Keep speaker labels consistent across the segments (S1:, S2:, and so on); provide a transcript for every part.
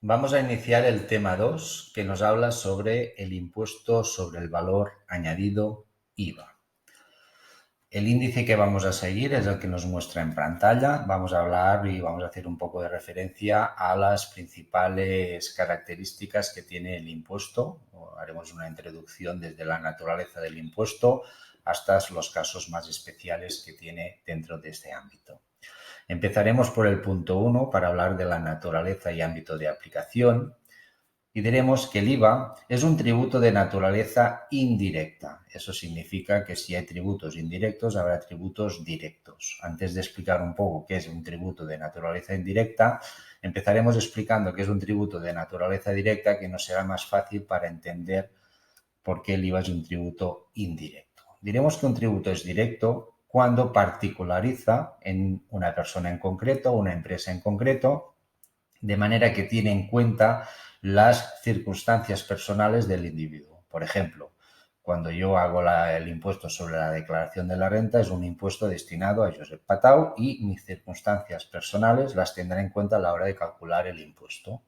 S1: Vamos a iniciar el tema 2, que nos habla sobre el impuesto sobre el valor añadido IVA. El índice que vamos a seguir es el que nos muestra en pantalla. Vamos a hablar y vamos a hacer un poco de referencia a las principales características que tiene el impuesto. Haremos una introducción desde la naturaleza del impuesto hasta los casos más especiales que tiene dentro de este ámbito. Empezaremos por el punto 1 para hablar de la naturaleza y ámbito de aplicación. Y diremos que el IVA es un tributo de naturaleza indirecta. Eso significa que si hay tributos indirectos, habrá tributos directos. Antes de explicar un poco qué es un tributo de naturaleza indirecta, empezaremos explicando qué es un tributo de naturaleza directa, que nos será más fácil para entender por qué el IVA es un tributo indirecto. Diremos que un tributo es directo cuando particulariza en una persona en concreto o una empresa en concreto, de manera que tiene en cuenta las circunstancias personales del individuo. Por ejemplo, cuando yo hago el impuesto sobre la declaración de la renta, es un impuesto destinado a Josep Patau y mis circunstancias personales las tendrá en cuenta a la hora de calcular el impuesto.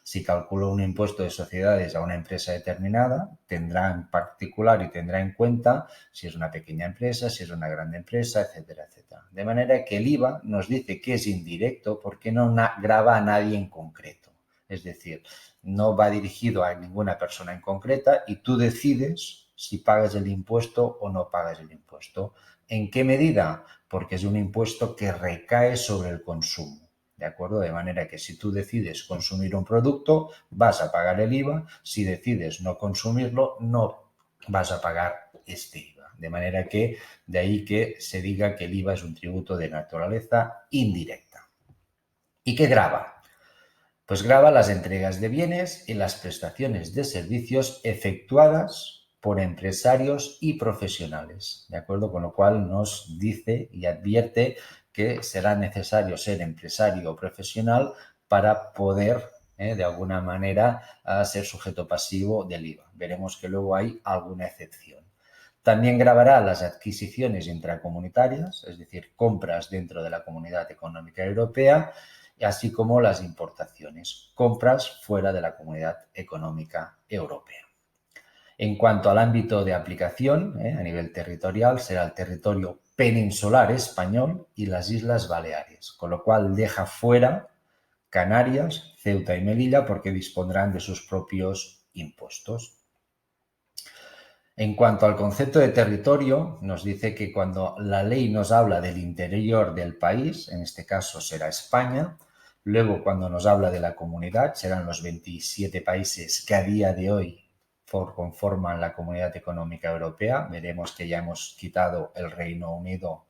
S1: Si calculo un impuesto de sociedades a una empresa determinada, tendrá en particular y tendrá en cuenta si es una pequeña empresa, si es una gran empresa, etcétera, etcétera. De manera que el IVA nos dice que es indirecto porque no grava a nadie en concreto. Es decir, no va dirigido a ninguna persona en concreta y tú decides si pagas el impuesto o no pagas el impuesto. ¿En qué medida? Porque es un impuesto que recae sobre el consumo. ¿De acuerdo? De manera que si tú decides consumir un producto, vas a pagar el IVA. Si decides no consumirlo, no vas a pagar este IVA. De manera que de ahí que se diga que el IVA es un tributo de naturaleza indirecta. ¿Y qué grava? Pues grava las entregas de bienes y las prestaciones de servicios efectuadas por empresarios y profesionales, ¿de acuerdo? Con lo cual nos dice y advierte que será necesario ser empresario o profesional para poder, de alguna manera, ser sujeto pasivo del IVA. Veremos que luego hay alguna excepción. También gravará las adquisiciones intracomunitarias, es decir, compras dentro de la Comunidad Económica Europea, así como las importaciones, compras fuera de la Comunidad Económica Europea. En cuanto al ámbito de aplicación, a nivel territorial, será el territorio peninsular español y las Islas Baleares, con lo cual deja fuera Canarias, Ceuta y Melilla porque dispondrán de sus propios impuestos. En cuanto al concepto de territorio, nos dice que cuando la ley nos habla del interior del país, en este caso será España, luego cuando nos habla de la comunidad, serán los 27 países que a día de hoy conforman la Comunidad Económica Europea. Veremos que ya hemos quitado el Reino Unido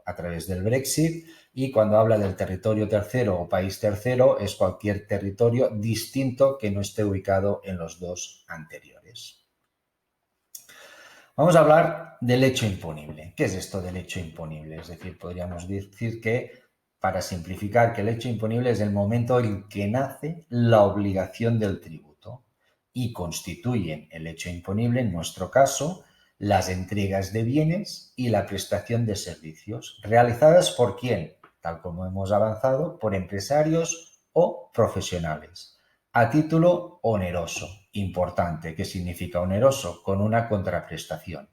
S1: a través del Brexit, y cuando habla del territorio tercero o país tercero es cualquier territorio distinto que no esté ubicado en los dos anteriores. Vamos a hablar del hecho imponible. ¿Qué es esto del hecho imponible? Es decir, podríamos decir que, para simplificar, que el hecho imponible es el momento en que nace la obligación del tributo y constituyen el hecho imponible, en nuestro caso, las entregas de bienes y la prestación de servicios. ¿Realizadas por quién? Tal como hemos avanzado, por empresarios o profesionales a título oneroso. Importante. ¿Qué significa oneroso? Con una contraprestación.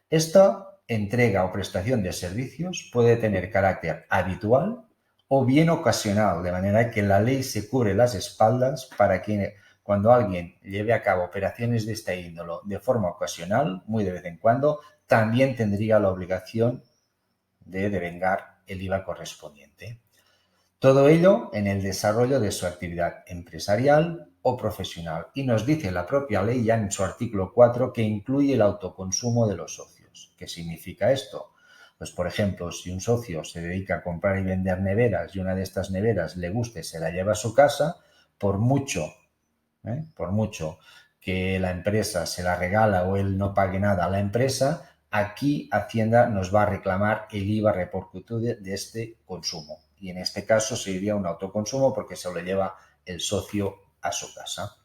S1: Esta entrega o prestación de servicios puede tener carácter habitual o bien ocasional, de manera que la ley se cubre las espaldas para que cuando alguien lleve a cabo operaciones de esta índole de forma ocasional, muy de vez en cuando, también tendría la obligación de devengar el IVA correspondiente. Todo ello en el desarrollo de su actividad empresarial o profesional. Y nos dice la propia ley ya en su artículo 4 que incluye el autoconsumo de los socios. ¿Qué significa esto? Pues, por ejemplo, si un socio se dedica a comprar y vender neveras y una de estas neveras le guste, se la lleva a su casa, por mucho que la empresa se la regala o él no pague nada a la empresa, aquí Hacienda nos va a reclamar el IVA repercutido de este consumo. Y en este caso sería un autoconsumo porque se lo lleva el socio a su casa.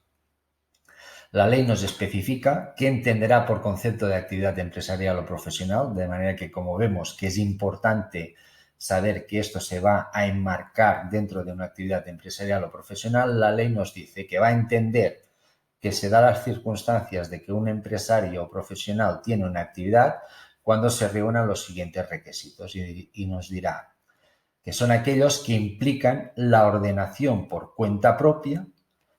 S1: La ley nos especifica qué entenderá por concepto de actividad empresarial o profesional, de manera que, como vemos que es importante saber que esto se va a enmarcar dentro de una actividad empresarial o profesional, la ley nos dice que va a entender que se dan las circunstancias de que un empresario o profesional tiene una actividad cuando se reúnan los siguientes requisitos y nos dirá que son aquellos que implican la ordenación por cuenta propia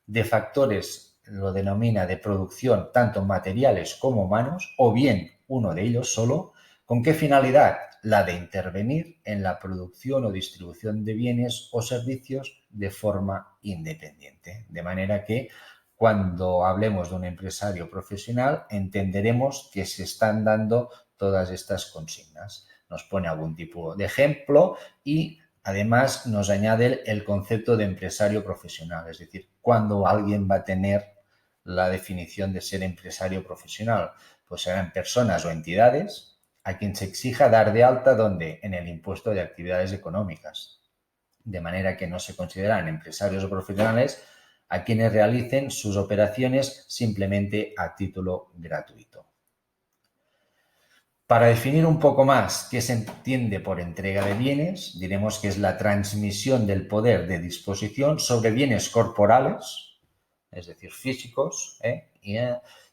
S1: de factores, lo denomina de producción, tanto materiales como humanos, o bien uno de ellos solo. ¿Con qué finalidad? La de intervenir en la producción o distribución de bienes o servicios de forma independiente. De manera que cuando hablemos de un empresario profesional entenderemos que se están dando todas estas consignas. Nos pone algún tipo de ejemplo y además nos añade el concepto de empresario profesional, es decir, cuando alguien va a tener la definición de ser empresario profesional, pues serán personas o entidades a quien se exija dar de alta donde en el impuesto de actividades económicas, de manera que no se consideran empresarios o profesionales a quienes realicen sus operaciones simplemente a título gratuito. Para definir un poco más qué se entiende por entrega de bienes, diremos que es la transmisión del poder de disposición sobre bienes corporales, es decir, físicos,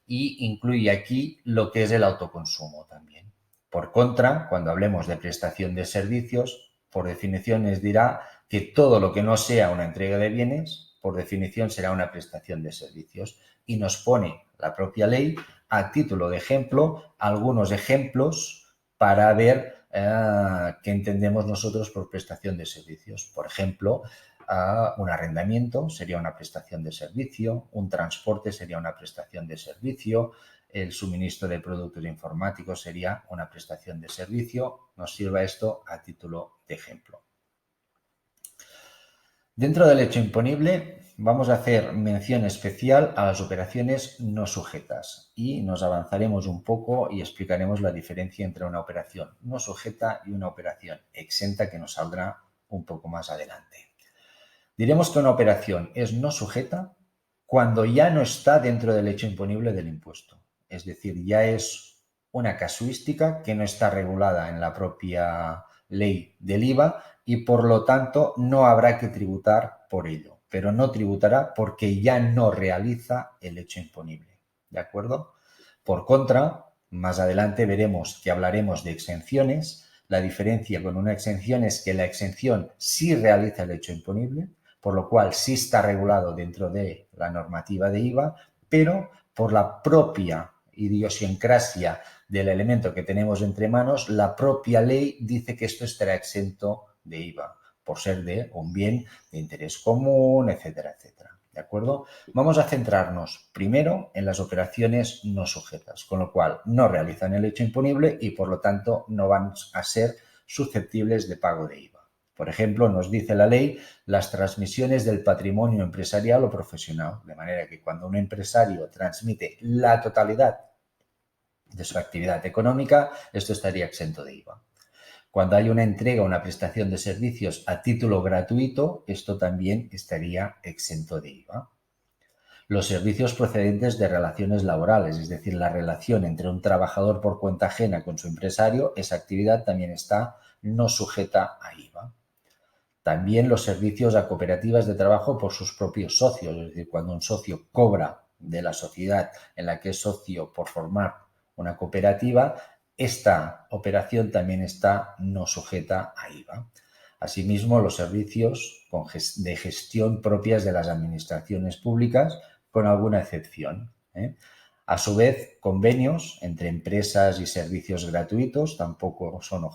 S1: y incluye aquí lo que es el autoconsumo también. Por contra, cuando hablemos de prestación de servicios, por definición nos dirá que todo lo que no sea una entrega de bienes, por definición será una prestación de servicios, y nos pone la propia ley a título de ejemplo algunos ejemplos para ver qué entendemos nosotros por prestación de servicios. Por ejemplo, un arrendamiento sería una prestación de servicio, un transporte sería una prestación de servicio, el suministro de productos informáticos sería una prestación de servicio. Nos sirva esto a título de ejemplo. Dentro del hecho imponible vamos a hacer mención especial a las operaciones no sujetas y nos avanzaremos un poco y explicaremos la diferencia entre una operación no sujeta y una operación exenta que nos saldrá un poco más adelante. Diremos que una operación es no sujeta cuando ya no está dentro del hecho imponible del impuesto. Es decir, ya es una casuística que no está regulada en la propia ley del IVA y por lo tanto no habrá que tributar por ello, pero no tributará porque ya no realiza el hecho imponible. ¿De acuerdo? Por contra, más adelante veremos que hablaremos de exenciones. La diferencia con una exención es que la exención sí realiza el hecho imponible, por lo cual sí está regulado dentro de la normativa de IVA, pero por la propia idiosincrasia del elemento que tenemos entre manos, la propia ley dice que esto estará exento de IVA, por ser de un bien de interés común, etcétera, etcétera. ¿De acuerdo? Vamos a centrarnos primero en las operaciones no sujetas, con lo cual no realizan el hecho imponible y por lo tanto no van a ser susceptibles de pago de IVA. Por ejemplo, nos dice la ley las transmisiones del patrimonio empresarial o profesional, de manera que cuando un empresario transmite la totalidad de su actividad económica, esto estaría exento de IVA. Cuando hay una entrega o una prestación de servicios a título gratuito, esto también estaría exento de IVA. Los servicios procedentes de relaciones laborales, es decir, la relación entre un trabajador por cuenta ajena con su empresario, esa actividad también está no sujeta a IVA. También los servicios a cooperativas de trabajo por sus propios socios, es decir, cuando un socio cobra de la sociedad en la que es socio por formar una cooperativa, esta operación también está no sujeta a IVA. Asimismo, los servicios de gestión propias de las administraciones públicas, con alguna excepción. A su vez, convenios entre empresas y servicios gratuitos tampoco son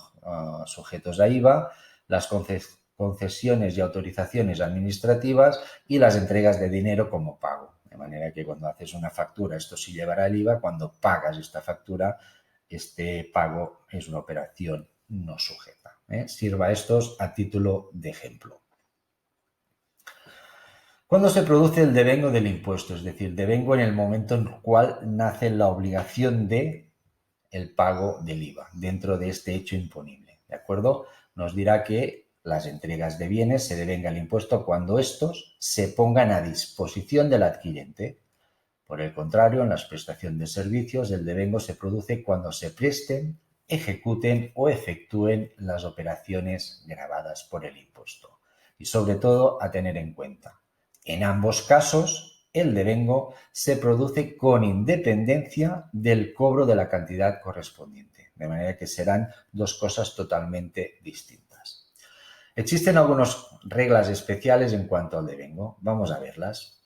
S1: sujetos a IVA. Las concesiones y autorizaciones administrativas y las entregas de dinero como pago. De manera que cuando haces una factura, esto sí llevará el IVA. Cuando pagas esta factura, este pago es una operación no sujeta. Sirva estos a título de ejemplo. ¿Cuándo se produce el devengo del impuesto? Es decir, devengo en el momento en el cual nace la obligación de el pago del IVA dentro de este hecho imponible. ¿De acuerdo? Nos dirá que las entregas de bienes se devenga el impuesto cuando estos se pongan a disposición del adquirente. Por el contrario, en la prestación de servicios, el devengo se produce cuando se presten ejecuten o efectúen las operaciones gravadas por el impuesto. Y sobre todo a tener en cuenta, en ambos casos, el devengo se produce con independencia del cobro de la cantidad correspondiente, de manera que serán dos cosas totalmente distintas. Existen algunas reglas especiales en cuanto al devengo. Vamos a verlas.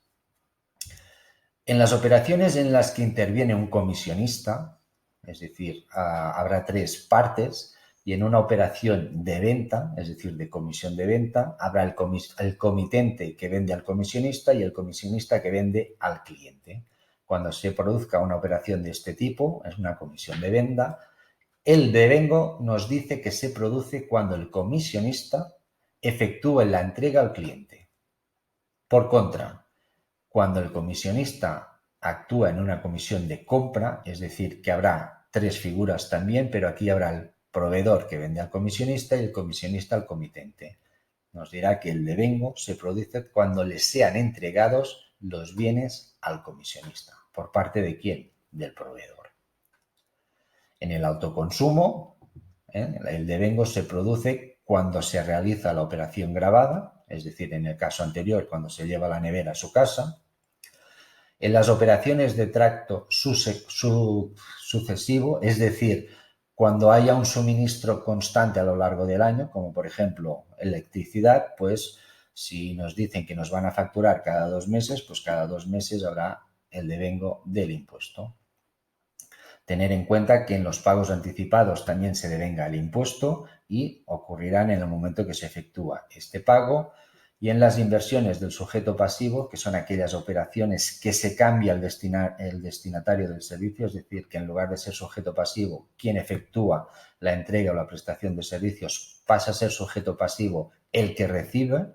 S1: En las operaciones en las que interviene un comisionista, es decir, habrá tres partes, y en una operación de venta, es decir, de comisión de venta, habrá el comitente que vende al comisionista y el comisionista que vende al cliente. Cuando se produzca una operación de este tipo, es una comisión de venta, el devengo nos dice que se produce cuando el comisionista efectúa la entrega al cliente. Por contra, cuando el comisionista actúa en una comisión de compra, es decir, que habrá tres figuras también, pero aquí habrá el proveedor que vende al comisionista y el comisionista al comitente. Nos dirá que el devengo se produce cuando le sean entregados los bienes al comisionista. ¿Por parte de quién? Del proveedor. En el autoconsumo, el devengo se produce cuando se realiza la operación gravada, es decir, en el caso anterior, cuando se lleva la nevera a su casa. En las operaciones de tracto sucesivo, es decir, cuando haya un suministro constante a lo largo del año, como por ejemplo electricidad, pues si nos dicen que nos van a facturar cada 2 meses, pues cada 2 meses habrá el devengo del impuesto. Tener en cuenta que en los pagos anticipados también se devenga el impuesto y ocurrirán en el momento que se efectúa este pago. Y en las inversiones del sujeto pasivo, que son aquellas operaciones que se cambia el destinatario del servicio, es decir, que en lugar de ser sujeto pasivo, quien efectúa la entrega o la prestación de servicios pasa a ser sujeto pasivo el que recibe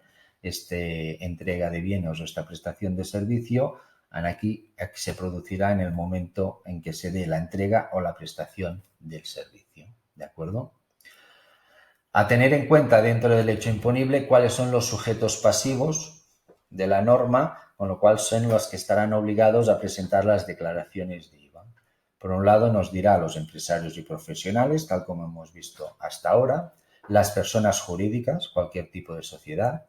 S1: esta entrega de bienes o esta prestación de servicio. Aquí se producirá en el momento en que se dé la entrega o la prestación del servicio. ¿De acuerdo? A tener en cuenta dentro del hecho imponible cuáles son los sujetos pasivos de la norma, con lo cual son los que estarán obligados a presentar las declaraciones de IVA. Por un lado nos dirá a los empresarios y profesionales, tal como hemos visto hasta ahora, las personas jurídicas, cualquier tipo de sociedad,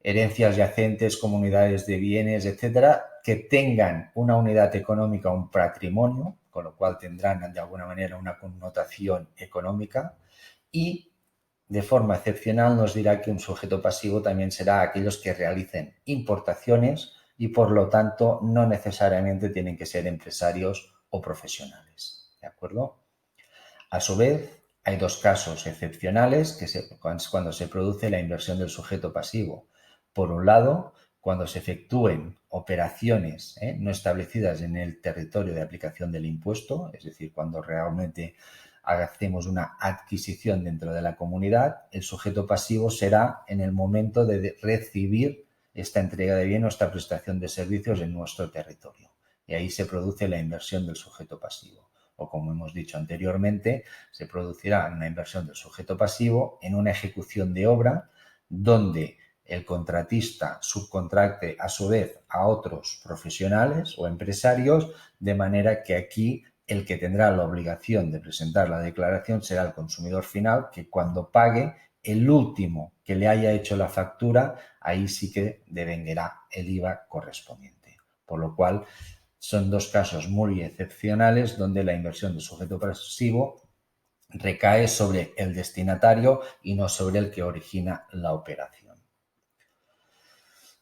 S1: herencias yacentes, comunidades de bienes, etcétera, que tengan una unidad económica, un patrimonio, con lo cual tendrán de alguna manera una connotación económica, y de forma excepcional nos dirá que un sujeto pasivo también será aquellos que realicen importaciones y por lo tanto no necesariamente tienen que ser empresarios o profesionales. ¿De acuerdo? A su vez, hay dos casos excepcionales que cuando se produce la inversión del sujeto pasivo. Por un lado, cuando se efectúen operaciones no establecidas en el territorio de aplicación del impuesto, es decir, cuando realmente hacemos una adquisición dentro de la comunidad, el sujeto pasivo será en el momento de recibir esta entrega de bien o esta prestación de servicios en nuestro territorio. Y ahí se produce la inversión del sujeto pasivo. O como hemos dicho anteriormente, se producirá una inversión del sujeto pasivo en una ejecución de obra donde el contratista subcontracte a su vez a otros profesionales o empresarios, de manera que aquí el que tendrá la obligación de presentar la declaración será el consumidor final, que cuando pague el último que le haya hecho la factura, ahí sí que devengará el IVA correspondiente. Por lo cual, son dos casos muy excepcionales donde la inversión del sujeto pasivo recae sobre el destinatario y no sobre el que origina la operación.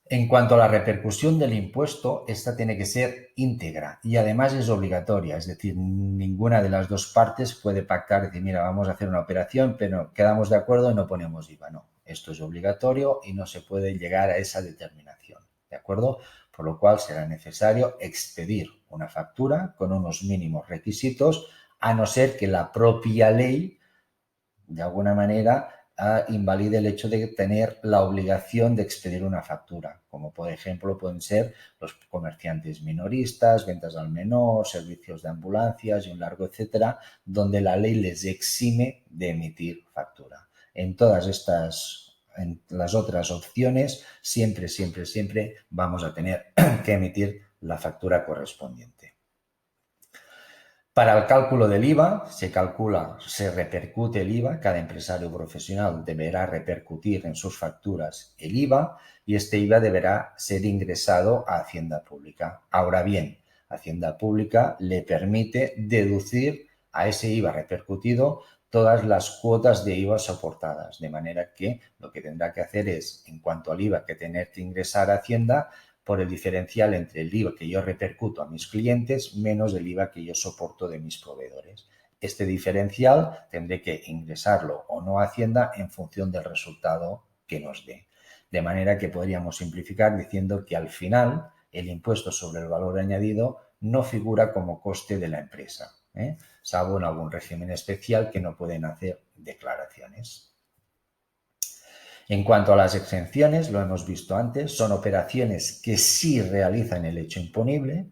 S1: En cuanto a la repercusión del impuesto, esta tiene que ser íntegra y además es obligatoria, es decir, ninguna de las dos partes puede pactar y decir, mira, vamos a hacer una operación, pero quedamos de acuerdo y no ponemos IVA. No, esto es obligatorio y no se puede llegar a esa determinación, ¿de acuerdo? Por lo cual será necesario expedir una factura con unos mínimos requisitos, a no ser que la propia ley, de alguna manera, invalide el hecho de tener la obligación de expedir una factura, como por ejemplo pueden ser los comerciantes minoristas, ventas al menor, servicios de ambulancias y un largo etcétera, donde la ley les exime de emitir factura. En todas en las otras opciones, siempre vamos a tener que emitir la factura correspondiente. Para el cálculo del IVA, se repercute el IVA, cada empresario profesional deberá repercutir en sus facturas el IVA y este IVA deberá ser ingresado a Hacienda Pública. Ahora bien, Hacienda Pública le permite deducir a ese IVA repercutido todas las cuotas de IVA soportadas, de manera que lo que tendrá que hacer es, en cuanto al IVA que tener que ingresar a Hacienda, por el diferencial entre el IVA que yo repercuto a mis clientes menos el IVA que yo soporto de mis proveedores. Este diferencial tendré que ingresarlo o no a Hacienda en función del resultado que nos dé. De manera que podríamos simplificar diciendo que al final el impuesto sobre el valor añadido no figura como coste de la empresa, salvo en algún régimen especial que no pueden hacer declaraciones. En cuanto a las exenciones, lo hemos visto antes, son operaciones que sí realizan el hecho imponible,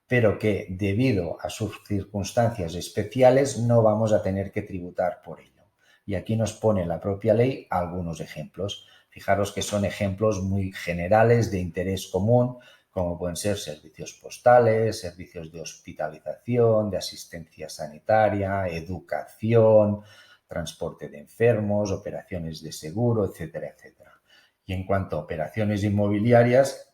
S1: pero que debido a sus circunstancias especiales no vamos a tener que tributar por ello. Y aquí nos pone la propia ley algunos ejemplos. Fijaros que son ejemplos muy generales de interés común, como pueden ser servicios postales, servicios de hospitalización, de asistencia sanitaria, educación, transporte de enfermos, operaciones de seguro, etcétera, etcétera. Y en cuanto a operaciones inmobiliarias,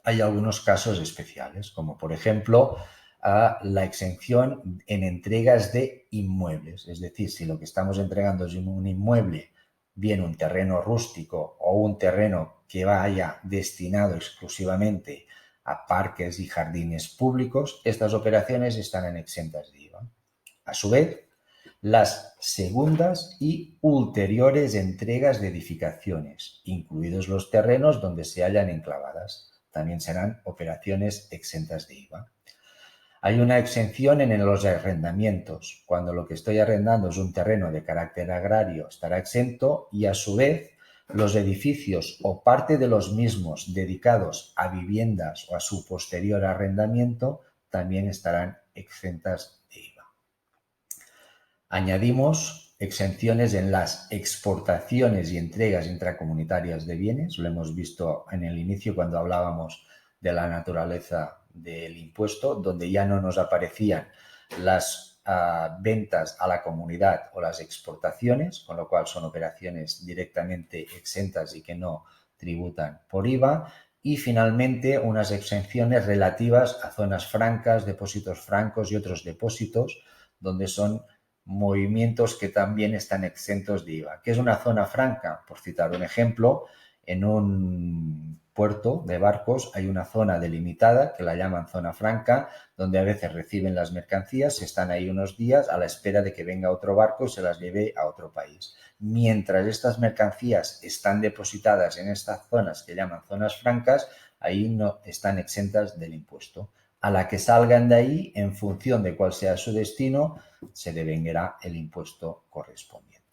S1: hay algunos casos especiales, como por ejemplo la exención en entregas de inmuebles. Es decir, si lo que estamos entregando es un inmueble, bien un terreno rústico o un terreno que vaya destinado exclusivamente a parques y jardines públicos, estas operaciones estarán exentas de IVA. A su vez, las segundas y ulteriores entregas de edificaciones, incluidos los terrenos donde se hallan enclavadas, también serán operaciones exentas de IVA. Hay una exención en los arrendamientos. Cuando lo que estoy arrendando es un terreno de carácter agrario, estará exento y a su vez los edificios o parte de los mismos dedicados a viviendas o a su posterior arrendamiento también estarán exentas de IVA. Añadimos exenciones en las exportaciones y entregas intracomunitarias de bienes. Lo hemos visto en el inicio cuando hablábamos de la naturaleza del impuesto, donde ya no nos aparecían las ventas a la comunidad o las exportaciones, con lo cual son operaciones directamente exentas y que no tributan por IVA. Y finalmente unas exenciones relativas a zonas francas, depósitos francos y otros depósitos, donde son movimientos que también están exentos de IVA. ¿Qué es una zona franca? Por citar un ejemplo, en un puerto de barcos hay una zona delimitada que la llaman zona franca, donde a veces reciben las mercancías, están ahí unos días a la espera de que venga otro barco y se las lleve a otro país. Mientras estas mercancías están depositadas en estas zonas que llaman zonas francas, ahí no están exentas del impuesto. A la que salgan de ahí, en función de cuál sea su destino, se devengará el impuesto correspondiente.